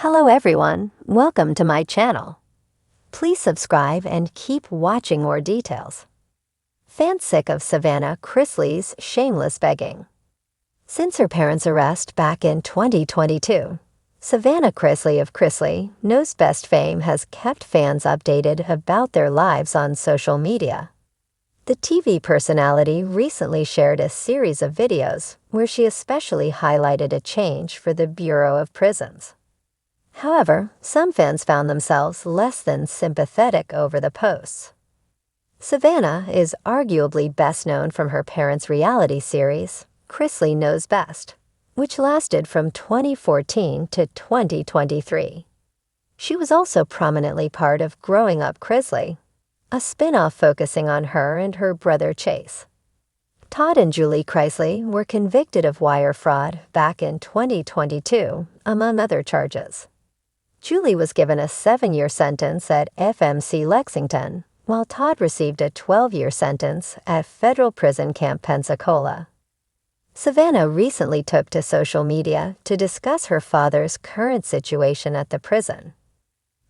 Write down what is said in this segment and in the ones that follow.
Hello everyone, welcome to my channel. Please subscribe and keep watching more details. Fans sick of Savannah Chrisley's shameless begging. Since her parents' arrest back in 2022, Savannah Chrisley of Chrisley Knows Best fame has kept fans updated about their lives on social media. The TV personality recently shared a series of videos where she especially highlighted a change for the Bureau of Prisons. However, some fans found themselves less than sympathetic over the posts. Savannah is arguably best known from her parents' reality series, Chrisley Knows Best, which lasted from 2014 to 2023. She was also prominently part of Growing Up Chrisley, a spin-off focusing on her and her brother Chase. Todd and Julie Chrisley were convicted of wire fraud back in 2022, among other charges. Julie was given a 7-year sentence at FMC Lexington, while Todd received a 12-year sentence at Federal Prison Camp Pensacola. Savannah recently took to social media to discuss her father's current situation at the prison.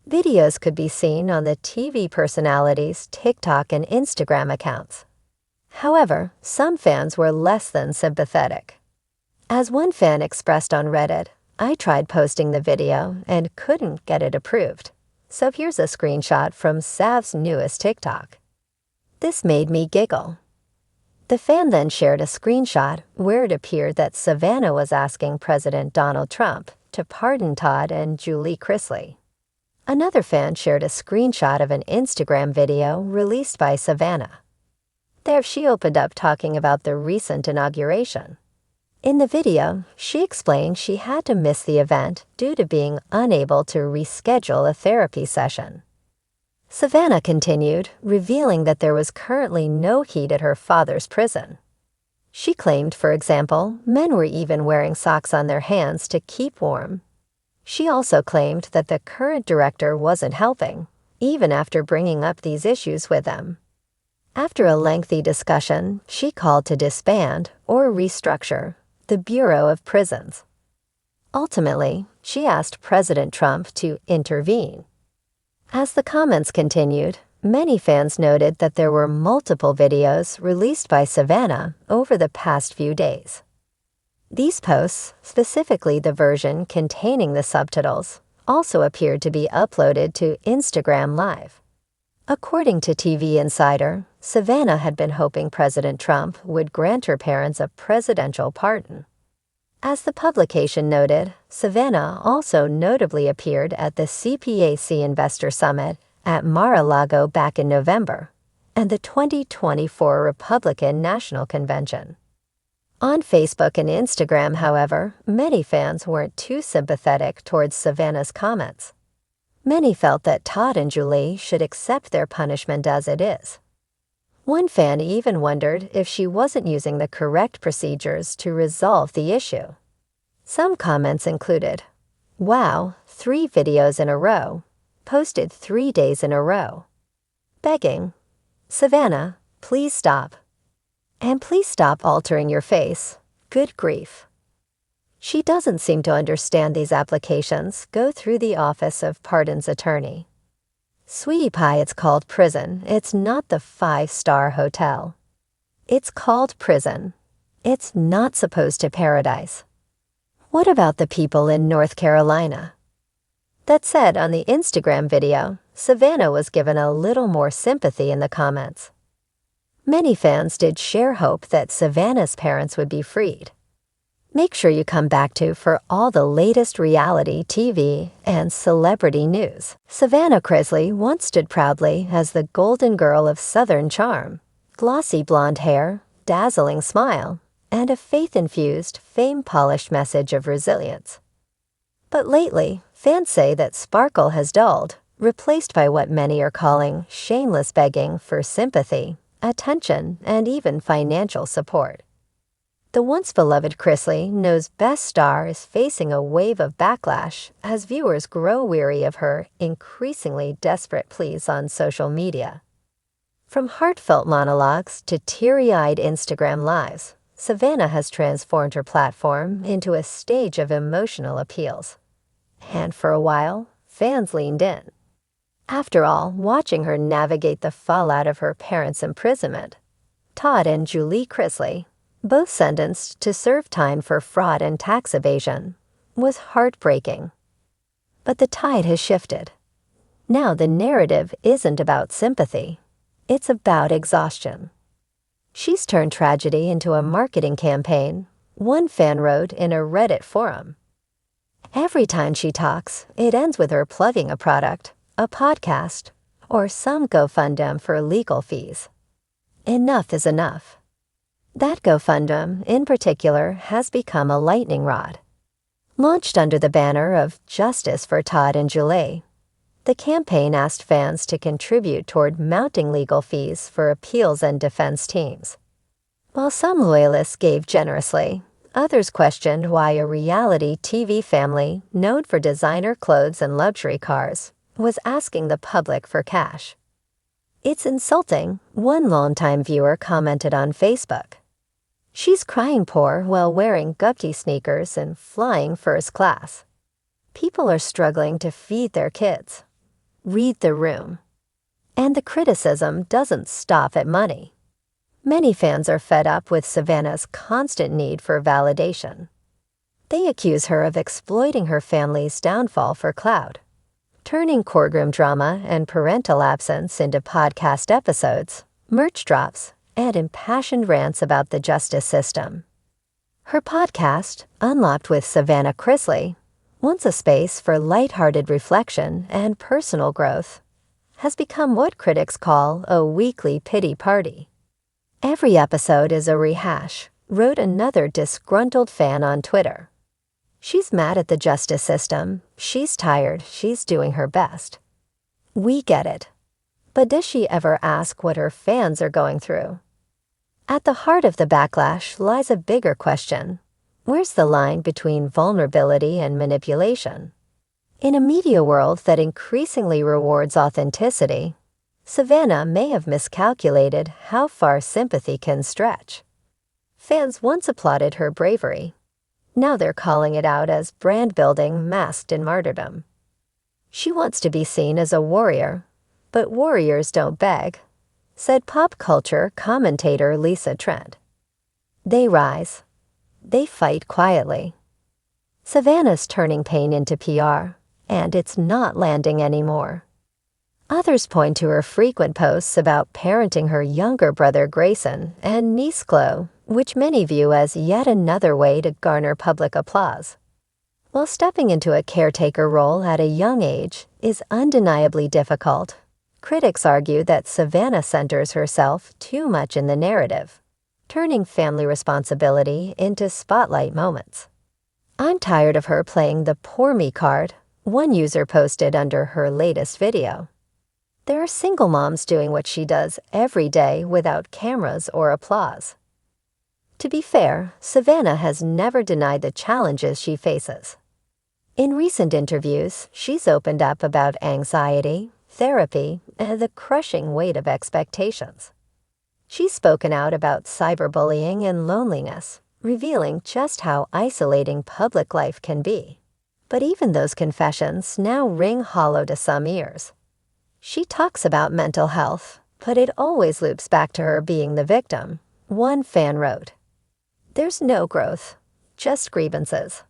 Videos could be seen on the TV personality's TikTok and Instagram accounts. However, some fans were less than sympathetic. As one fan expressed on Reddit, "I tried posting the video and couldn't get it approved. So here's a screenshot from Sav's newest TikTok. This made me giggle." The fan then shared a screenshot where it appeared that Savannah was asking President Donald Trump to pardon Todd and Julie Chrisley. Another fan shared a screenshot of an Instagram video released by Savannah. There she opened up talking about the recent inauguration. In the video, she explained she had to miss the event due to being unable to reschedule a therapy session. Savannah continued, revealing that there was currently no heat at her father's prison. She claimed, for example, men were even wearing socks on their hands to keep warm. She also claimed that the current director wasn't helping, even after bringing up these issues with them. After a lengthy discussion, she called to disband or restructure the Bureau of Prisons. Ultimately, she asked President Trump to intervene. As the comments continued, many fans noted that there were multiple videos released by Savannah over the past few days. These posts, specifically the version containing the subtitles, also appeared to be uploaded to Instagram Live. According to TV Insider, Savannah had been hoping President Trump would grant her parents a presidential pardon. As the publication noted, Savannah also notably appeared at the CPAC Investor Summit at Mar-a-Lago back in November and the 2024 Republican National Convention. On Facebook and Instagram, however, many fans weren't too sympathetic towards Savannah's comments. Many felt that Todd and Julie should accept their punishment as it is. One fan even wondered if she wasn't using the correct procedures to resolve the issue. Some comments included, "Wow, 3 videos in a row, posted 3 days in a row. Begging, Savannah, please stop. And please stop altering your face. Good grief." She doesn't seem to understand these applications go through the Office of Pardon's attorney. Sweetie pie, it's called prison. It's not the 5-star hotel. It's called prison. It's not supposed to paradise. What about the people in North Carolina? That said, on the Instagram video, Savannah was given a little more sympathy in the comments. Many fans did share hope that Savannah's parents would be freed. Make sure you come back for all the latest reality TV and celebrity news. Savannah Chrisley once stood proudly as the golden girl of Southern charm, glossy blonde hair, dazzling smile, and a faith-infused, fame-polished message of resilience. But lately, fans say that sparkle has dulled, replaced by what many are calling shameless begging for sympathy, attention, and even financial support. The once-beloved Chrisley Knows Best star is facing a wave of backlash as viewers grow weary of her increasingly desperate pleas on social media. From heartfelt monologues to teary-eyed Instagram lives, Savannah has transformed her platform into a stage of emotional appeals. And for a while, fans leaned in. After all, watching her navigate the fallout of her parents' imprisonment, Todd and Julie Chrisley, both sentenced to serve time for fraud and tax evasion, was heartbreaking. But the tide has shifted. Now the narrative isn't about sympathy. It's about exhaustion. She's turned tragedy into a marketing campaign, one fan wrote in a Reddit forum. Every time she talks, it ends with her plugging a product, a podcast, or some GoFundMe for legal fees. Enough is enough. That GoFundMe, in particular, has become a lightning rod. Launched under the banner of Justice for Todd and Julie, the campaign asked fans to contribute toward mounting legal fees for appeals and defense teams. While some loyalists gave generously, others questioned why a reality TV family known for designer clothes and luxury cars was asking the public for cash. "It's insulting," one longtime viewer commented on Facebook. "She's crying poor while wearing Gucci sneakers and flying first class. People are struggling to feed their kids. Read the room." And the criticism doesn't stop at money. Many fans are fed up with Savannah's constant need for validation. They accuse her of exploiting her family's downfall for clout, turning courtroom drama and parental absence into podcast episodes, merch drops, and impassioned rants about the justice system. Her podcast, Unlocked with Savannah Chrisley, once a space for lighthearted reflection and personal growth, has become what critics call a weekly pity party. "Every episode is a rehash," wrote another disgruntled fan on Twitter. "She's mad at the justice system, she's tired, she's doing her best." We get it. But does she ever ask what her fans are going through? At the heart of the backlash lies a bigger question. Where's the line between vulnerability and manipulation? In a media world that increasingly rewards authenticity, Savannah may have miscalculated how far sympathy can stretch. Fans once applauded her bravery. Now they're calling it out as brand building masked in martyrdom. She wants to be seen as a warrior, but warriors don't beg, said pop culture commentator Lisa Trent. They rise. They fight quietly. Savannah's turning pain into PR, and it's not landing anymore. Others point to her frequent posts about parenting her younger brother Grayson and niece Chloe, which many view as yet another way to garner public applause. While stepping into a caretaker role at a young age is undeniably difficult, critics argue that Savannah centers herself too much in the narrative, turning family responsibility into spotlight moments. "I'm tired of her playing the poor me card," one user posted under her latest video. There are single moms doing what she does every day without cameras or applause. To be fair, Savannah has never denied the challenges she faces. In recent interviews, she's opened up about anxiety, therapy, and the crushing weight of expectations. She's spoken out about cyberbullying and loneliness, revealing just how isolating public life can be. But even those confessions now ring hollow to some ears. She talks about mental health, but it always loops back to her being the victim, one fan wrote. There's no growth, just grievances.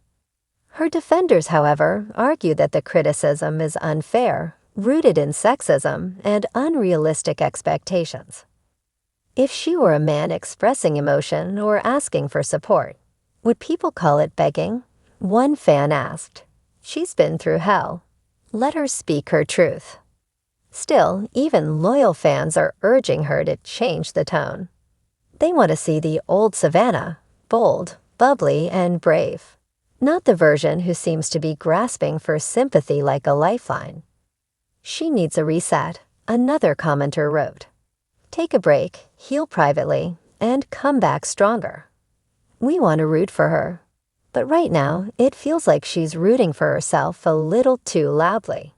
Her defenders, however, argue that the criticism is unfair, rooted in sexism and unrealistic expectations. If she were a man expressing emotion or asking for support, would people call it begging? One fan asked. She's been through hell. Let her speak her truth. Still, even loyal fans are urging her to change the tone. They want to see the old Savannah, bold, bubbly, and brave, not the version who seems to be grasping for sympathy like a lifeline. She needs a reset, another commenter wrote. Take a break, heal privately, and come back stronger. We want to root for her, but right now it feels like she's rooting for herself a little too loudly.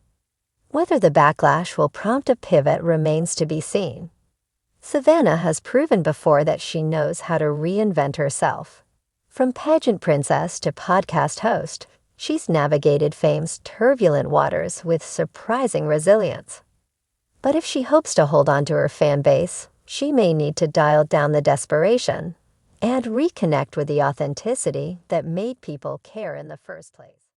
Whether the backlash will prompt a pivot remains to be seen. Savannah has proven before that she knows how to reinvent herself. From pageant princess to podcast host, She's navigated fame's turbulent waters with surprising resilience. But if she hopes to hold on to her fan base, she may need to dial down the desperation and reconnect with the authenticity that made people care in the first place.